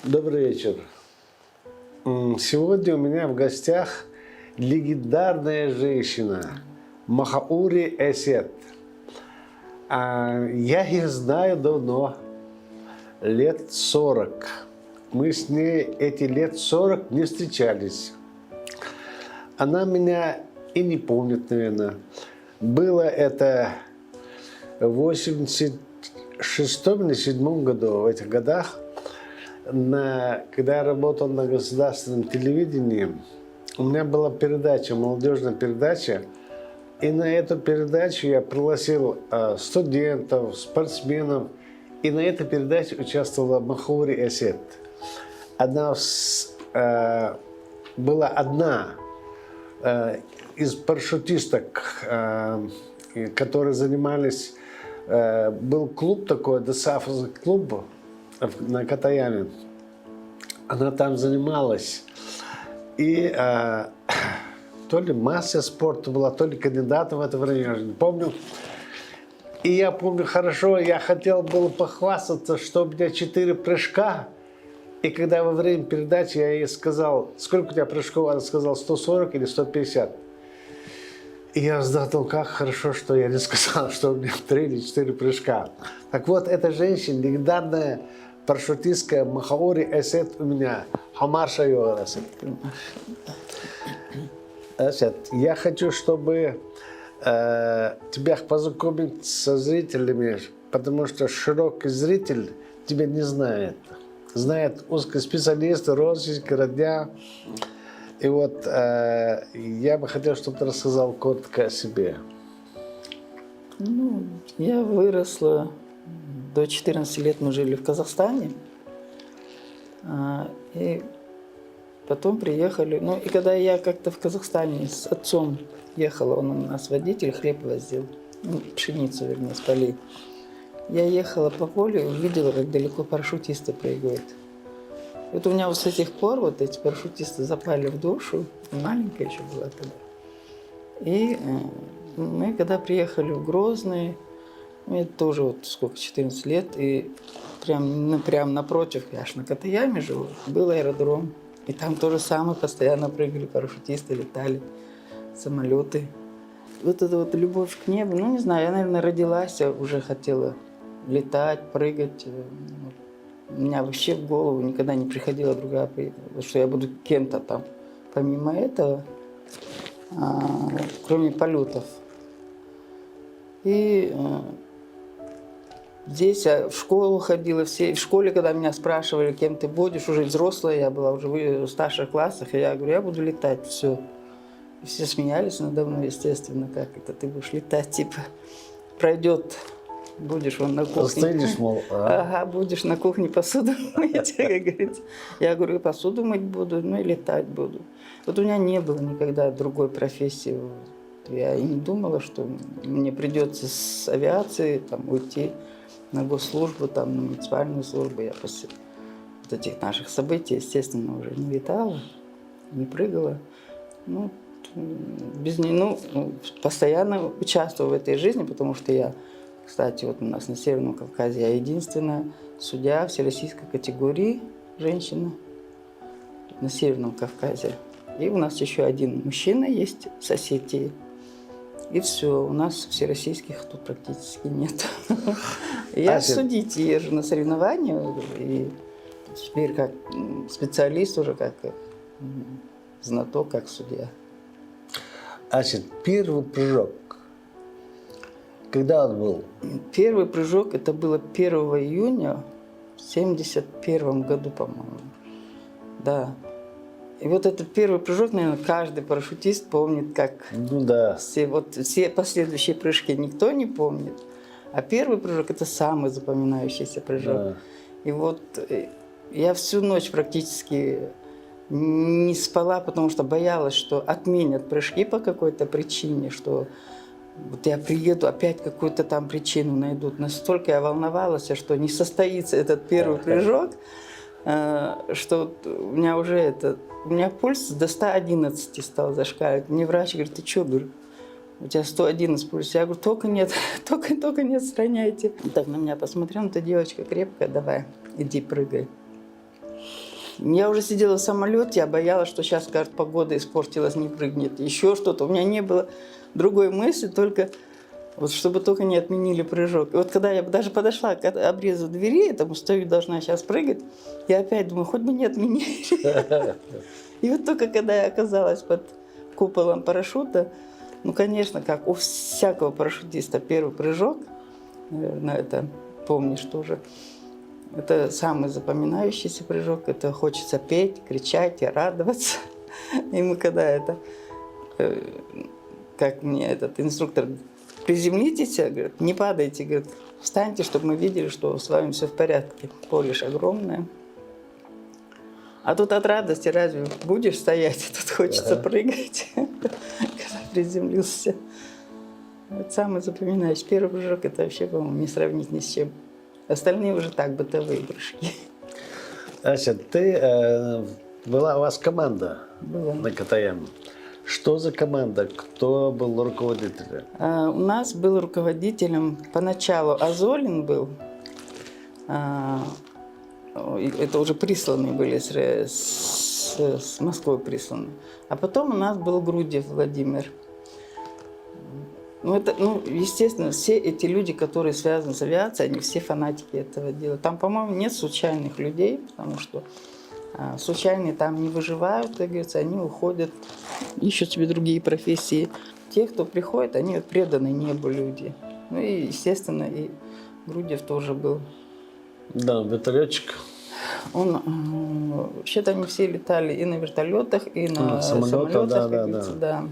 Добрый вечер. Сегодня у меня в гостях легендарная женщина Махаури Эсет. Я ее знаю давно, лет 40. Мы с ней эти лет 40 не встречались. Она меня и не помнит, наверное. Было это в 86-м или 87 году, в этих годах. Когда я работал на государственном телевидении, у меня была передача, молодежная передача, и на эту передачу я пригласил студентов, спортсменов, и на этой передаче участвовала Махаури Эсет. Она была одна из парашютисток, которые занимались, был клуб такой, Десафовский клуб, на Катаяне. Она там занималась. И то ли мастер спорта была, то ли кандидатом в это время, я уже не помню. И я помню хорошо, я хотел было похвастаться, что у меня 4 прыжка. И когда во время передачи я ей сказал, сколько у тебя прыжков, она сказала 140 или 150. И я вздохнул, как хорошо, что я не сказал, что у меня 3 или 4 прыжка. Так вот, эта женщина, легендарная парашютистка Махаури Эсет у меня. Хамарша ее Эсет. Я хочу, чтобы тебя познакомить со зрителями, потому что широкий зритель тебя не знает. Знает узкоспециалисты, родственники, родня. И вот я бы хотел, чтобы ты рассказал коротко о себе. Ну, я выросла, до 14 лет мы жили в Казахстане. И потом приехали. Ну, и когда я как-то в Казахстане с отцом ехала, он у нас водитель, хлеб возил, ну, пшеницу, вернее, с полей. Я ехала по полю и увидела, как далеко парашютисты прыгают. Вот у меня вот с этих пор вот эти парашютисты запали в душу. Маленькая еще была тогда. И мы когда приехали в Грозный, мне тоже вот сколько, 14 лет, и прям напротив, я аж на Катаяме живу, был аэродром. И там то же самое, постоянно прыгали парашютисты, летали самолеты. Вот эта вот любовь к небу, ну не знаю, я, наверное, родилась, я уже хотела летать, прыгать. У меня вообще в голову никогда не приходила другая, что я буду кем-то там. Помимо этого, кроме полетов. И здесь я в школу ходила, в школе, когда меня спрашивали, кем ты будешь, уже взрослая, я была уже в старших классах, и я говорю, я буду летать, все. И все смеялись надо мной, естественно, как это, ты будешь летать, типа, пройдет. Будешь вон на кухне. Остынешь, мол. Ага, будешь на кухне посуду мыть, как говорится. Я говорю, посуду мыть буду, ну и летать буду. Вот у меня не было никогда другой профессии. Я и не думала, что мне придется с авиации там, уйти на госслужбу, там, на муниципальную службу. Я после вот этих наших событий, естественно, уже не летала, не прыгала. Ну, постоянно участвую в этой жизни, потому что я, кстати, вот у нас на Северном Кавказе я единственная судья всероссийской категории, женщина на Северном Кавказе. И у нас еще один мужчина есть в Осетии. И все, у нас всероссийских тут практически нет. Я судить езжу на соревнования, и теперь как специалист уже, как знаток, как судья. Значит, первый прыжок. Когда он был? Первый прыжок, это было 1 июня в 1971 году, по-моему. Да. И вот этот первый прыжок, наверное, каждый парашютист помнит, как все последующие прыжки никто не помнит. А первый прыжок – это самый запоминающийся прыжок. Да. И вот я всю ночь практически не спала, потому что боялась, что отменят прыжки по какой-то причине, что вот я приеду, опять какую-то там причину найдут. Настолько я волновалась, что не состоится этот первый прыжок, что у меня уже у меня пульс до 111 стал зашкаливать. Мне врач говорит: ты что, говорю, у тебя 111 пульс. Я говорю: только нет, только не отстраняйте. Так на меня посмотрел: ну ты девочка крепкая, давай, иди прыгай. Я уже сидела в самолете, я боялась, что сейчас, скажет, погода испортилась, не прыгнет, еще что-то. У меня не было другой мысли, только вот чтобы только не отменили прыжок. И вот когда я даже подошла к обрезу двери, этому стою, должна сейчас прыгать, я опять думаю, хоть бы не отменили. И вот только когда я оказалась под куполом парашюта, ну, конечно, как у всякого парашютиста, первый прыжок, наверное, это помнишь тоже, это самый запоминающийся прыжок, это хочется петь, кричать и радоваться. И мы когда как мне этот инструктор: приземлитесь, говорит, не падайте, говорит, встаньте, чтобы мы видели, что с вами все в порядке. Поле ж огромное. А тут от радости разве будешь стоять? Тут хочется прыгать, когда приземлился. Это самый запоминающий. Первый прыжок — это вообще, по-моему, не сравнить ни с чем. Остальные уже так, бытовые прыжки. Ася, была у вас команда на КТМ. Что за команда? Кто был руководителем? У нас был руководителем поначалу Азолин был. Это уже присланные были, с Москвы присланы. А потом у нас был Грудев Владимир. Естественно, все эти люди, которые связаны с авиацией, они все фанатики этого дела. Там, по-моему, нет случайных людей, потому что случайные там не выживают, как говорится, они уходят, ищут себе другие профессии. Те, кто приходит, они преданные небу люди. Ну и, естественно, и Грудев тоже был. Да, вертолетчик. Вообще-то они все летали и на вертолетах, и на самолетах, да.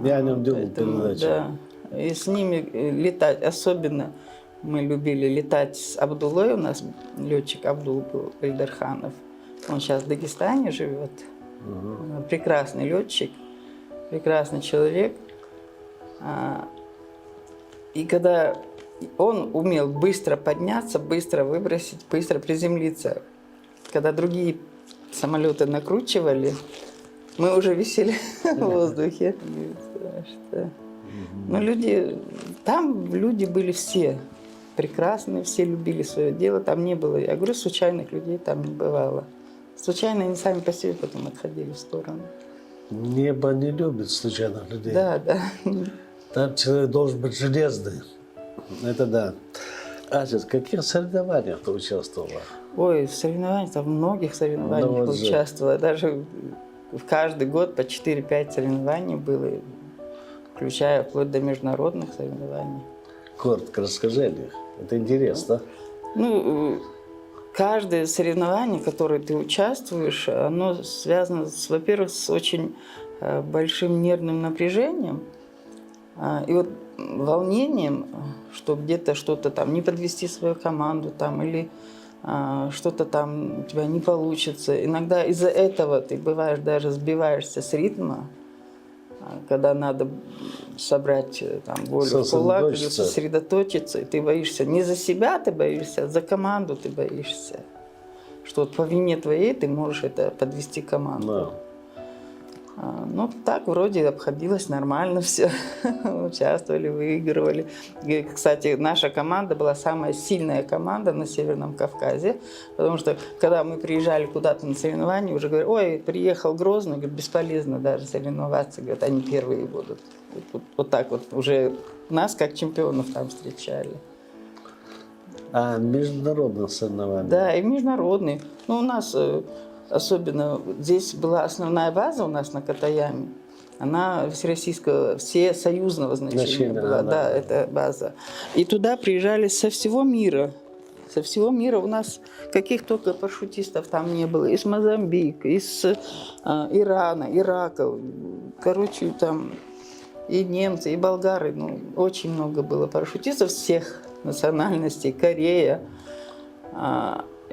Я о нем делал передачу. Да. И с ними летать. Особенно мы любили летать с Абдулой. У нас летчик Абдул был, Эльдарханов. Он сейчас в Дагестане живет. Прекрасный летчик, прекрасный человек. И когда он умел быстро подняться, быстро выбросить, быстро приземлиться. Когда другие самолеты накручивали, мы уже висели в воздухе. Но там люди были все прекрасные, все любили свое дело. Там не было, я говорю, случайных людей там не бывало. Случайно они сами по себе потом отходили в сторону. Небо не любит случайных людей. Да. Там человек должен быть железный. Это да. Ася, в каких соревнованиях ты участвовала? Ой, в соревнованиях, в многих соревнованиях участвовала. Даже каждый год по 4-5 соревнований было, включая вплоть до международных соревнований. Коротко расскажи о них. Это интересно. Каждое соревнование, в которое ты участвуешь, оно связано, во-первых, с очень большим нервным напряжением и вот волнением, что где-то что-то там не подвести свою команду там, или что-то там у тебя не получится. Иногда из-за этого ты бываешь даже сбиваешься с ритма, когда надо собрать там волю в кулак, сосредоточиться, и ты боишься не за себя, ты боишься, а за команду ты боишься. Что вот по вине твоей ты можешь это подвести команду. Да. Ну, так вроде обходилось нормально все. Участвовали, выигрывали. И, кстати, наша команда была самая сильная команда на Северном Кавказе, потому что, когда мы приезжали куда-то на соревнования, уже говорят: ой, приехал Грозный, говорит, бесполезно даже соревноваться, говорят, они первые будут. Вот так вот уже нас, как чемпионов, там встречали. А международные соревнования? Да, и международные. Ну, у нас... Особенно здесь была основная база у нас на Катаяме. Она всероссийского, всесоюзного значения была, да, эта база. И туда приезжали со всего мира. Со всего мира у нас каких только парашютистов там не было. Из Мозамбика, из Ирана, Ирака. Короче, там и немцы, и болгары. Ну, очень много было парашютистов всех национальностей. Корея.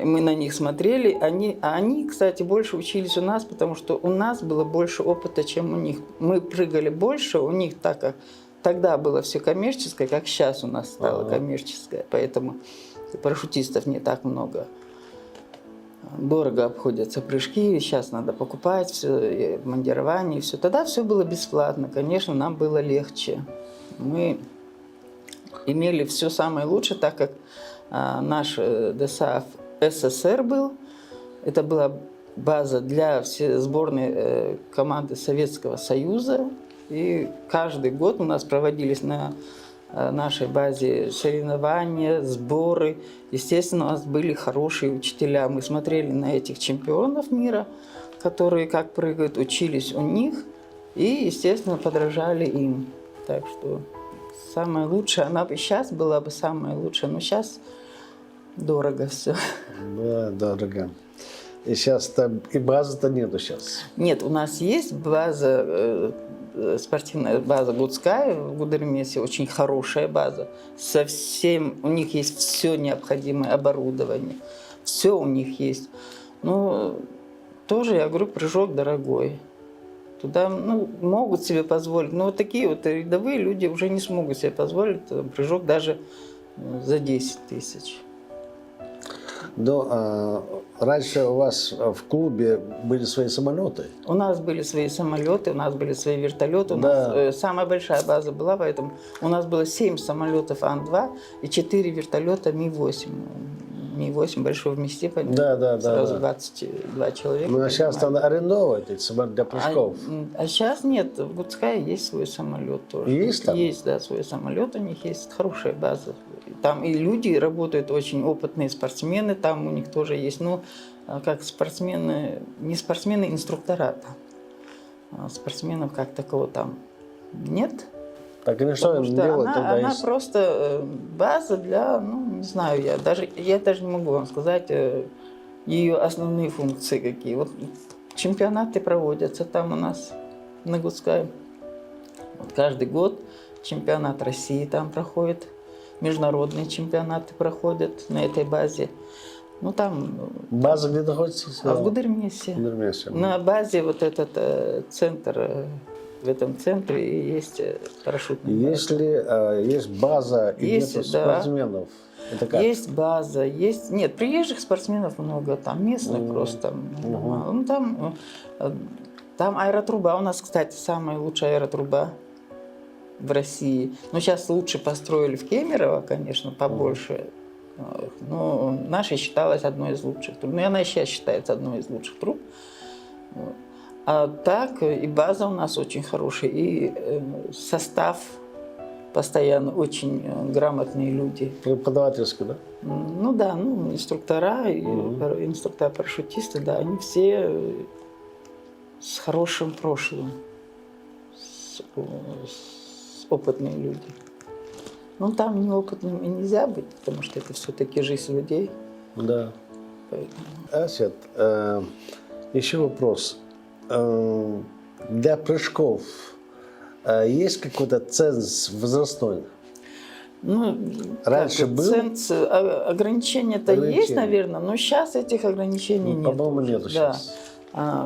Мы на них смотрели, они, кстати, больше учились у нас, потому что у нас было больше опыта, чем у них. Мы прыгали больше, у них так как тогда было все коммерческое, как сейчас у нас стало коммерческое, поэтому парашютистов не так много. Дорого обходятся прыжки, сейчас надо покупать все, командирование, все. Тогда все было бесплатно, конечно, нам было легче. Мы имели все самое лучшее, так как наш ДСАФ СССР был. Это была база для сборной команды Советского Союза. И каждый год у нас проводились на нашей базе соревнования, сборы. Естественно, у нас были хорошие учителя. Мы смотрели на этих чемпионов мира, которые как прыгают, учились у них и, естественно, подражали им. Так что самое лучшее, она бы сейчас была бы самая лучшая, но сейчас дорого все. Да, дорого. И сейчас там и базы-то нету сейчас. Нет, у нас есть база, спортивная база Гудская в Гудермесе, очень хорошая база. Совсем, у них есть все необходимое оборудование, все у них есть. Но тоже, я говорю, прыжок дорогой. Туда могут себе позволить, но вот такие вот рядовые люди уже не смогут себе позволить прыжок даже за 10 тысяч. Но раньше у вас в клубе были свои самолеты. У нас были свои самолеты, у нас были свои вертолеты. У Да. нас самая большая база была, поэтому у нас было 7 самолетов Ан-2 и 4 вертолета Ми-8. Ми-8 большой вместительный, Да. сразу 22 человека. Ну, а сейчас надо арендовать эти самолеты для прыжков. А сейчас нет, в Гудская есть свой самолет тоже. Есть там? Есть, да, свой самолет у них есть, хорошая база. Там и люди работают очень опытные спортсмены, там у них тоже есть, ну, как спортсмены, не спортсмены, инструктора там. А спортсменов как такого там нет. Так и что Потому им что делать тогда? она просто база для, ну, не знаю, я даже не могу вам сказать ее основные функции какие. Вот чемпионаты проводятся там у нас на Гудской. Вот каждый год чемпионат России там проходит, международные чемпионаты проходят на этой базе. Ну там База где находится? в Гудермесе. В Гудермесе. На базе вот этот центр. В этом центре и есть парашютная база. Если есть база и Есть, нету да. спортсменов, это как? Есть база, есть... Нет, приезжих спортсменов много, там местных просто мало. Ну, там аэротруба. У нас, кстати, самая лучшая аэротруба в России. Ну, сейчас лучше построили в Кемерово, конечно, побольше. Но наша считалась одной из лучших труб. Ну, и она и сейчас считается одной из лучших труб. А так и база у нас очень хорошая, и состав постоянно очень грамотные люди. Преподавательский, да? Ну да, ну инструктора, инструктора-парашютисты, да, они все с хорошим прошлым, с опытные люди. Ну там неопытными нельзя быть, потому что это все-таки жизнь людей. Да. Поэтому... Асет, еще вопрос. Для прыжков есть какой-то ценз возрастной? Ну, Раньше как, был? ограничения-то есть, наверное, но сейчас этих ограничений нет. По-моему, нету Да. сейчас.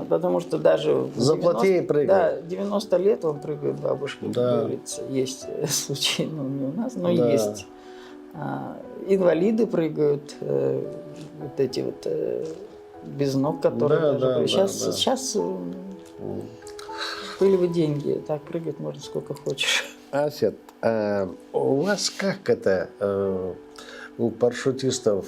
Потому что даже в Заплати и прыгай. Да, 90 лет он прыгает бабушки, Да. как говорится. Есть случаи, ну не у нас, но Да. есть. Инвалиды прыгают, вот эти вот без ног, которые Да, даже... да, сейчас, да. сейчас были бы деньги, так прыгать можно сколько хочешь. Асет, у вас как это, у парашютистов,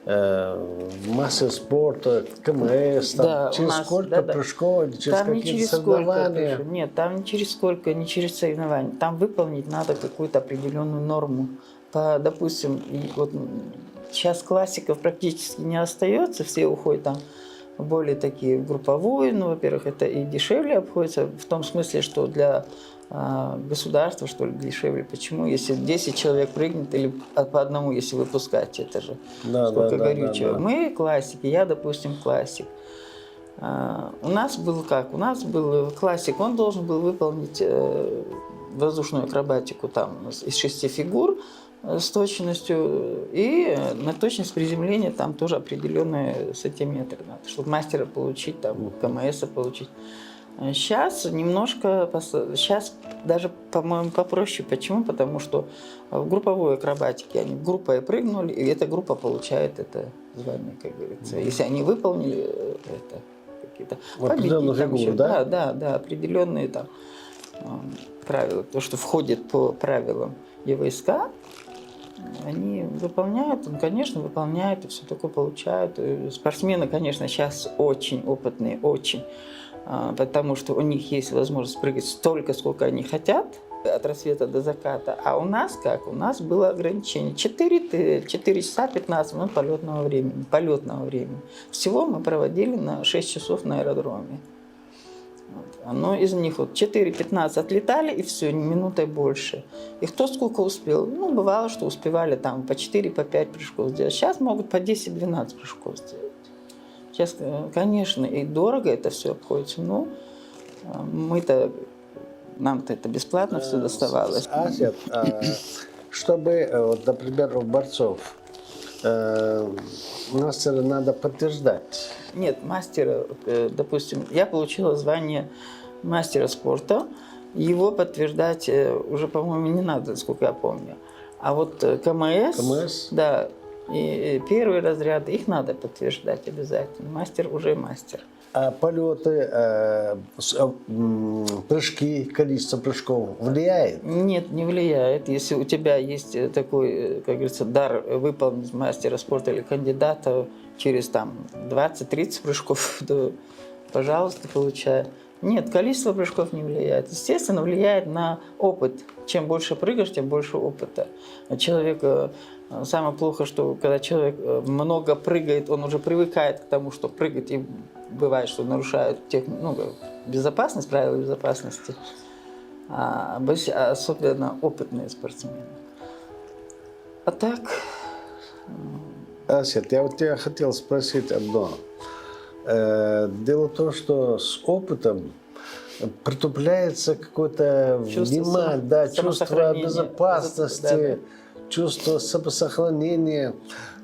масса спорта, КМС, там, Да, у через нас, сколько да. прыжков, через Там не какие-то через сколько, соревнования? пишут. Нет, там не через сколько, не через соревнования. Там выполнить надо какую-то определенную норму. Допустим, вот сейчас классиков практически не остается, все уходят там более такие групповые. Ну, во-первых, это и дешевле обходится, в том смысле, что для государства, что ли, дешевле. Почему? Если 10 человек прыгнет, или по одному, если выпускать, это же сколько горючего. да. Мы классики, я, допустим, классик. У нас был как? У нас был классик, он должен был выполнить воздушную акробатику там из 6 фигур, с точностью. И на точность приземления там тоже определенные сантиметры надо, чтобы мастера получить, там, КМС получить. Сейчас немножко, сейчас даже, по-моему, попроще. Почему? Потому что в групповой акробатике они группой прыгнули, и эта группа получает это звание, как говорится. Если они выполнили это, какие-то Определенную там фигуру, еще, да? Да, определенные там правила, то, что входит по правилам ЕВСК, они выполняют, он, конечно, выполняет, и все такое получают. И спортсмены, конечно, сейчас очень опытные, очень, потому что у них есть возможность прыгать столько, сколько они хотят, от рассвета до заката. А у нас как? У нас было ограничение 4 часа 15 минут полетного времени. Всего мы проводили на 6 часов на аэродроме. Вот. Но из них вот 4-15 отлетали, и все, минутой больше. И кто сколько успел? Ну, бывало, что успевали там по 4, по 5 прыжков сделать. Сейчас могут по 10-12 прыжков сделать. Сейчас, конечно, и дорого это все обходится, но нам-то это бесплатно все доставалось. Ася, чтобы, вот, например, у борцов мастера надо подтверждать. Нет, мастера, допустим, я получила звание мастера спорта, его подтверждать уже, по-моему, не надо, сколько я помню. А вот КМС, да, и первый разряд, их надо подтверждать обязательно. Мастер уже мастер. А полеты, прыжки, количество прыжков влияет? Нет, не влияет. Если у тебя есть такой, как говорится, дар выполнить мастера спорта или кандидата через там 20-30 прыжков, то, пожалуйста, получай. Нет, количество прыжков не влияет. Естественно, влияет на опыт. Чем больше прыгаешь, тем больше опыта. Человек, самое плохо, что когда человек много прыгает, он уже привыкает к тому, что прыгать, и бывает, что нарушают безопасность, правила безопасности, особенно опытные спортсмены. А так... Асет, я вот тебя хотел спросить одно. Дело в том, что с опытом притупляется какое-то внимание, да, чувство безопасности, чувство самосохранения.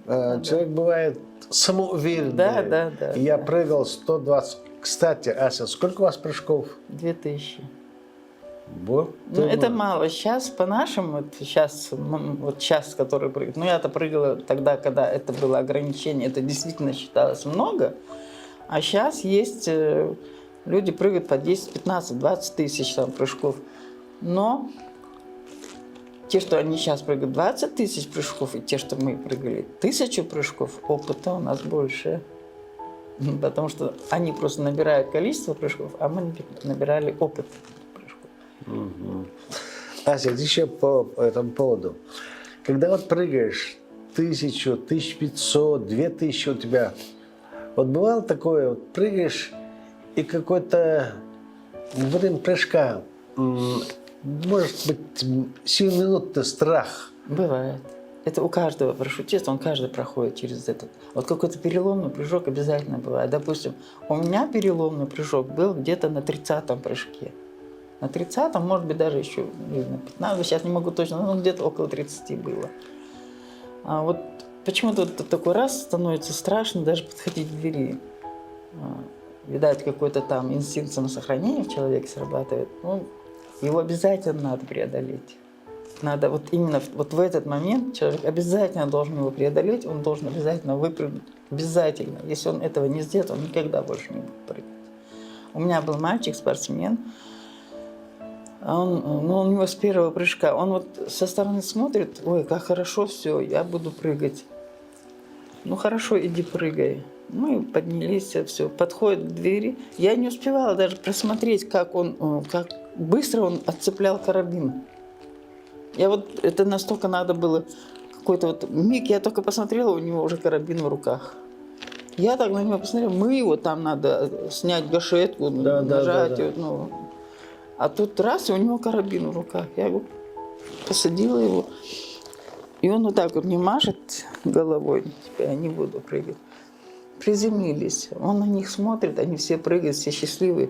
Человек бывает самоуверенный. Да. Я прыгал 120. Кстати, Ася, сколько у вас прыжков? 2000. Вот. Ну, это мало. Сейчас по-нашему, сейчас, которые прыгают. Ну, я-то прыгала тогда, когда это было ограничение, это действительно считалось много. А сейчас есть люди прыгают по 10, 15, 20 тысяч там, прыжков. Но те, что они сейчас прыгают 20 тысяч прыжков, и те, что мы прыгали 1000 прыжков, опыта у нас больше. Потому что они просто набирают количество прыжков, а мы набирали опыт прыжков. Угу. Ася, еще по этому поводу. Когда вот прыгаешь 1000, 1500, 2000 у тебя, вот бывало такое, вот прыгаешь, и какой-то во время прыжка, может быть, сиюминутный страх. Бывает. Это у каждого парашютиста, он каждый проходит через этот. Вот какой-то переломный прыжок обязательно бывает. Допустим, у меня переломный прыжок был где-то на 30-м прыжке. На 30-м, может быть, даже еще на 15-м, сейчас не могу точно, но где-то около 30 было. А вот почему-то такой раз становится страшно даже подходить к двери. Видать, какой-то там инстинкт самосохранения в человеке срабатывает. Ну, его обязательно надо преодолеть. Надо вот именно вот в этот момент человек обязательно должен его преодолеть, он должен обязательно выпрыгнуть. Обязательно. Если он этого не сделает, он никогда больше не будет прыгать. У меня был мальчик, спортсмен, у него с первого прыжка, он вот со стороны смотрит, ой, как хорошо, все, я буду прыгать. Ну хорошо, иди прыгай. Мы поднялись, все, подходит к двери. Я не успевала даже просмотреть, как быстро он отцеплял карабин. Это настолько надо было, какой-то вот миг, я только посмотрела, у него уже карабин в руках. Я так на него посмотрела, его там надо снять гашетку, нажать. Да. А тут раз, и у него карабин в руках. Я его посадила его, и он вот так вот мне машет головой, теперь я не буду прыгать. Приземлились, он на них смотрит, они все прыгают, все счастливые.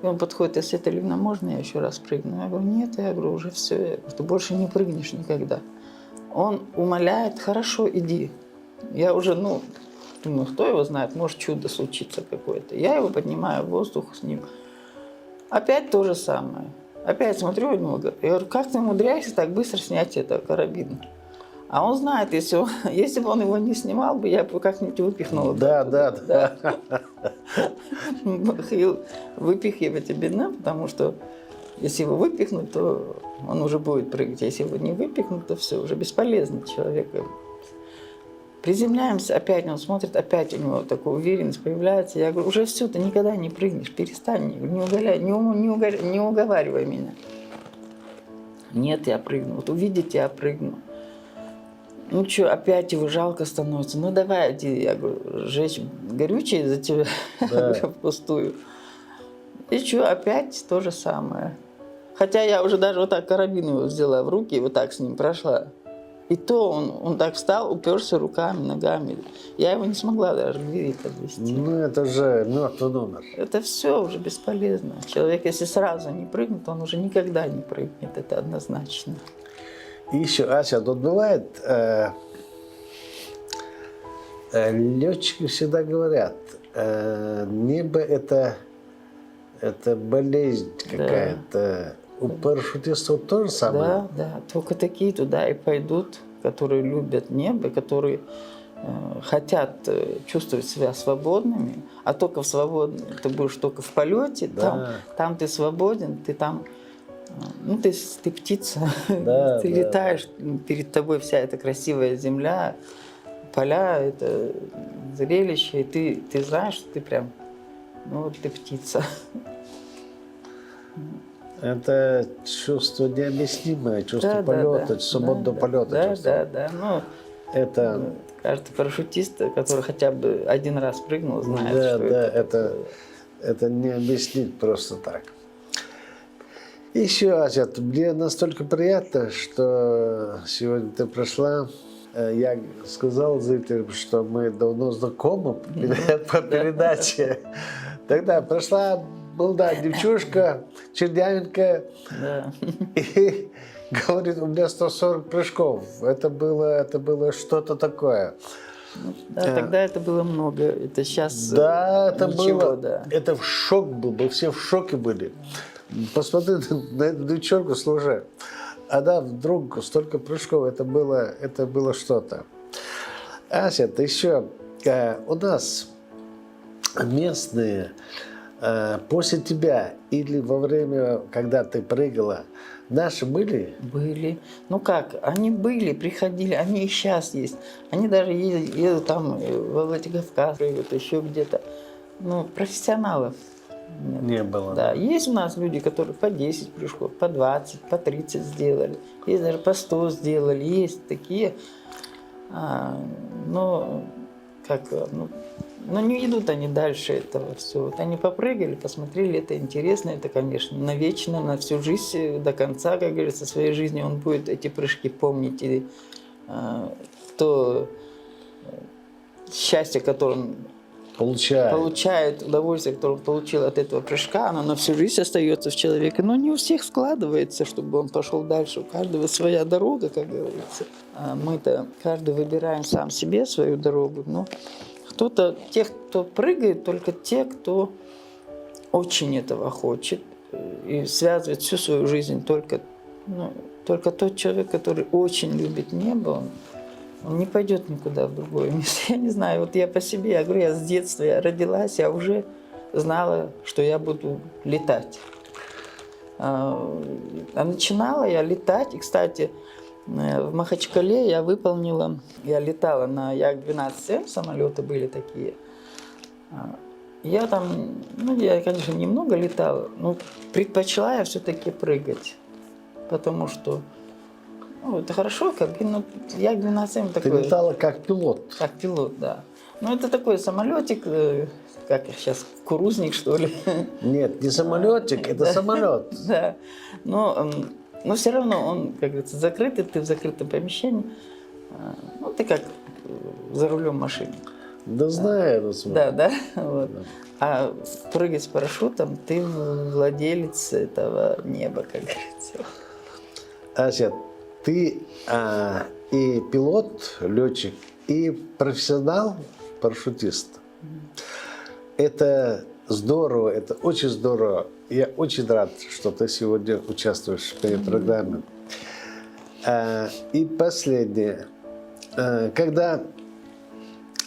И он подходит, если это Ливна, можно я еще раз прыгну? Я говорю, нет, уже все, ты больше не прыгнешь никогда. Он умоляет, хорошо, иди. Я уже, думаю, кто его знает, может чудо случится какое-то. Я его поднимаю в воздух с ним. Опять то же самое. Опять смотрю на него, я говорю, как ты умудряешься так быстро снять это карабин? А он знает, если бы он его не снимал бы, я бы как-нибудь выпихнула. Да. Михаил выпихивать обидно, потому что если его выпихнуть, то он уже будет прыгать. А если его не выпихнуть, то все, уже бесполезно человека. Приземляемся, опять он смотрит, опять у него такая уверенность появляется. Я говорю, уже все, ты никогда не прыгнешь, перестань, не уговаривай меня. Нет, я прыгну. Вот увидите, я прыгну. Ну что, опять его жалко становится. Ну давай, иди, я говорю, жечь горючее за тебя впустую. И что, опять то же самое. Хотя я уже даже вот так карабин его взяла в руки и вот так с ним прошла. И то он так встал, уперся руками, ногами. Я его не смогла даже к двери подвести. Ну, это же мертвый номер. Это все уже бесполезно. Человек, если сразу не прыгнет, он уже никогда не прыгнет. Это однозначно. И еще, Ася, тут бывает, летчики всегда говорят, небо это болезнь какая-то. У парашютистов то же самое? Да. Только такие туда и пойдут, которые любят небо, которые хотят чувствовать себя свободными, а только ты будешь только в полете, там ты свободен, ты там, ты птица, ты летаешь, перед тобой вся эта красивая земля, поля, это зрелище, и ты знаешь, что ты прям, ты птица. Это чувство необъяснимое, чувство полета, свободного полета. Да. Это... Каждый парашютист, который хотя бы один раз прыгнул, знает, что это не объяснить просто так. Еще, Ася, мне настолько приятно, что сегодня ты пришла. Я сказал зрителям, что мы давно знакомы по передаче. Тогда пришла молодая девчушка, чернявенькая, и говорит, у меня 140 прыжков. Это было что-то такое. Да, тогда это было много. Это сейчас это ничего, было. Да. Это в шок был, мы все в шоке были. Посмотри на эту девчонку, слушай. Она вдруг столько прыжков, это было что-то. Ася, ты еще у нас местные после тебя или во время, когда ты прыгала, наши были? Были. Они были, приходили, они и сейчас есть. Они даже едут там, во Владикавказ прыгают, еще где-то. Профессионалов нет. Не было. Да, есть у нас люди, которые по 10 прыжков, по 20, по 30 сделали. Есть даже по 100 сделали. Есть такие. Не идут они дальше этого всего. Вот они попрыгали, посмотрели, это интересно, это, конечно, навечно, на всю жизнь, до конца, как говорится, своей жизни он будет эти прыжки помнить. И то счастье, которое он получает, удовольствие, которое он получил от этого прыжка, оно на всю жизнь остается в человеке. Но не у всех складывается, чтобы он пошел дальше. У каждого своя дорога, как говорится. Мы-то каждый выбираем сам себе свою дорогу. Но те, кто прыгает, только те, кто очень этого хочет и связывает всю свою жизнь только тот человек, который очень любит небо, он не пойдет никуда в другое место. Я не знаю, вот я по себе, я говорю, я с детства, я родилась, я уже знала, что я буду летать. А начинала я летать, и, кстати, в Махачкале я летала на Як-12М, самолеты были такие. Я там, я, конечно, немного летала, но предпочла я все-таки прыгать, потому что, это хорошо, Як-12М такой. Ты летала как пилот? Как пилот, да. Это такой самолетик, как сейчас, кукурузник, что ли. Нет, не самолетик, это самолет. Да, но все равно он, как говорится, закрытый, ты в закрытом помещении. Ты как за рулем машины. Да, знаю. Да. Вот. А прыгать с парашютом, ты владелец этого неба, как говорится. Ася, Ты и пилот, летчик, и профессионал, парашютист. Это здорово, это очень здорово. Я очень рад, что ты сегодня участвуешь в этой программе. И последнее. Когда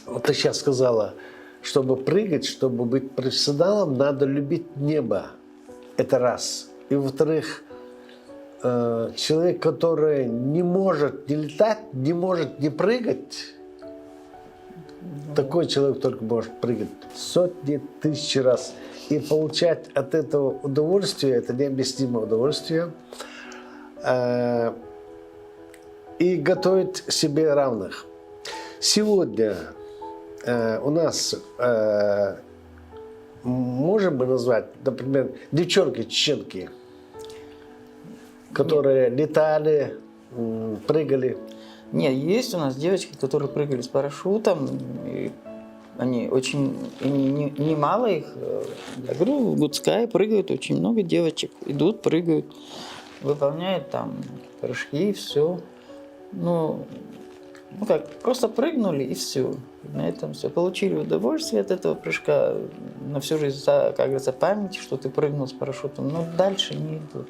вот ты сейчас сказала, чтобы прыгать, чтобы быть профессионалом, надо любить небо. Это раз. И во-вторых, человек, который не может не летать, не может не прыгать, такой человек только может прыгать сотни тысяч раз. И получать от этого удовольствие, это необъяснимое удовольствие. И готовить себе равных. Сегодня у нас, можем мы назвать, например, девчонки-чеченки, которые летали, прыгали. Нет, есть у нас девочки, которые прыгали с парашютом. И они очень, и немало их. Я говорю, в Гудская прыгают очень много девочек. Идут, прыгают, выполняют там прыжки и все. Ну как, просто прыгнули и все. На этом все. Получили удовольствие от этого прыжка. На всю жизнь, как говорится, память, что ты прыгнул с парашютом. Но дальше не идут.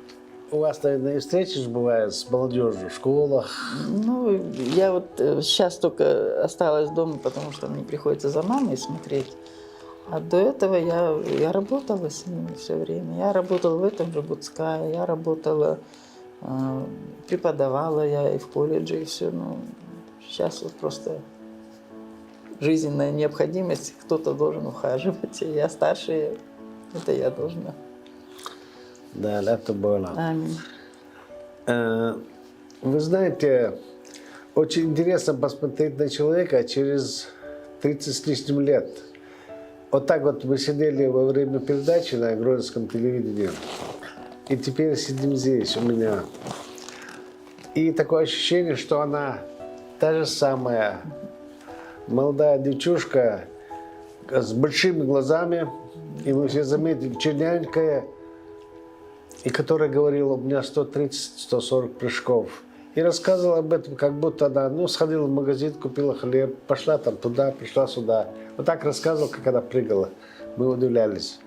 У вас, наверное, и встречи же бывают с молодежью в школах. Ну, я вот сейчас только осталась дома, потому что мне приходится за мамой смотреть. А до этого я работала с ними все время. Я работала в этом же Гудская, я работала, преподавала я и в колледже, и все. Ну, сейчас вот просто жизненная необходимость, кто-то должен ухаживать. И я старше, это я должна. Да, это было. Аминь. Вы знаете, очень интересно посмотреть на человека через 30 с лишним лет. Вот так вот мы сидели во время передачи на Гродненском телевидении. И теперь сидим здесь у меня. И такое ощущение, что она та же самая молодая девчушка с большими глазами. И мы все заметили, черненькая. И которая говорила, у меня 130-140 прыжков. И рассказывала об этом, как будто она, сходила в магазин, купила хлеб, пошла там туда, пришла сюда. Вот так рассказывала, как она прыгала. Мы удивлялись.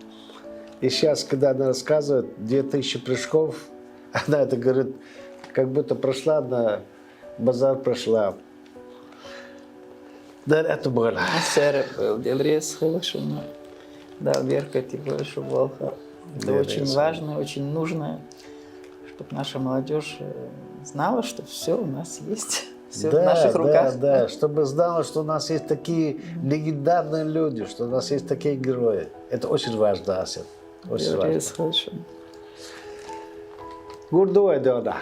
И сейчас, когда она рассказывает 2000 прыжков, она это говорит, как будто прошла на базар, прошла. Да, это было. Серп, Делрез, хорошо. Да, Беркати, больше Волха. Это очень важно, очень нужно, чтобы наша молодежь знала, что все у нас есть, все в наших руках. Да, чтобы знала, что у нас есть такие легендарные люди, что у нас есть такие герои. Это очень важно, Асет. Очень важно. Хорошо. Гурдуай, да.